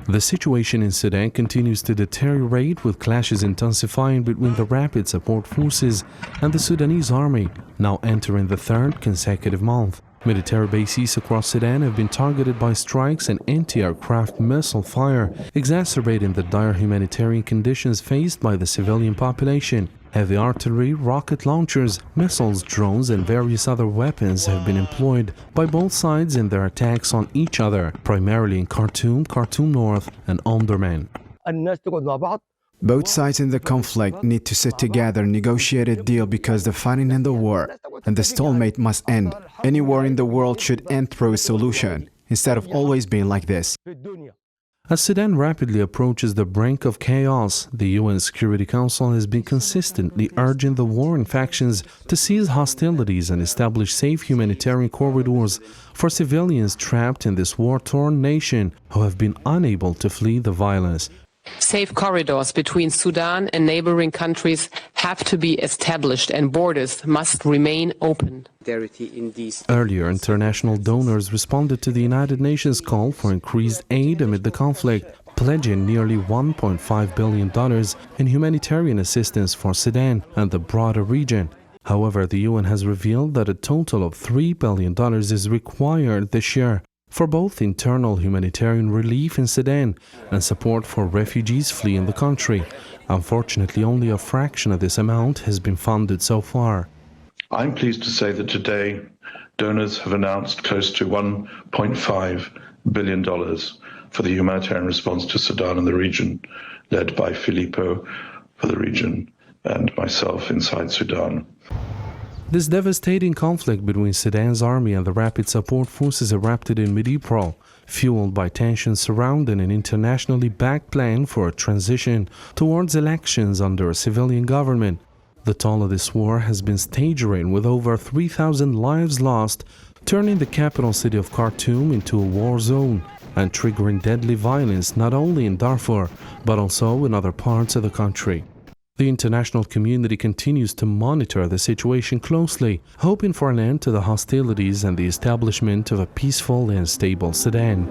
The situation in Sudan continues to deteriorate, with clashes intensifying between the Rapid Support Forces and the Sudanese army, now entering the third consecutive month. Military bases across Sudan have been targeted by strikes and anti-aircraft missile fire, exacerbating the dire humanitarian conditions faced by the civilian population. Heavy artillery, rocket launchers, missiles, drones and various other weapons have been employed by both sides in their attacks on each other, primarily in Khartoum, Khartoum North and Omdurman. Both sides in the conflict need to sit together and negotiate a deal because the fighting and the war and the stalemate must end. Any war in the world should end through a solution, instead of always being like this. As Sudan rapidly approaches the brink of chaos, the UN Security Council has been consistently urging the warring factions to cease hostilities and establish safe humanitarian corridors for civilians trapped in this war-torn nation who have been unable to flee the violence. Safe corridors between Sudan and neighboring countries have to be established and borders must remain open. Earlier, international donors responded to the United Nations call for increased aid amid the conflict, pledging nearly $1.5 billion in humanitarian assistance for Sudan and the broader region. However, the UN has revealed that a total of $3 billion is required this year for both internal humanitarian relief in Sudan and support for refugees fleeing the country. Unfortunately, only a fraction of this amount has been funded so far. I'm pleased to say that today donors have announced close to $1.5 billion for the humanitarian response to Sudan and the region, led by Filippo for the region and myself inside Sudan. This devastating conflict between Sudan's army and the Rapid Support Forces erupted in mid-April, fueled by tensions surrounding an internationally backed plan for a transition towards elections under a civilian government. The toll of this war has been staggering, with over 3,000 lives lost, turning the capital city of Khartoum into a war zone and triggering deadly violence not only in Darfur but also in other parts of the country. The international community continues to monitor the situation closely, hoping for an end to the hostilities and the establishment of a peaceful and stable Sudan.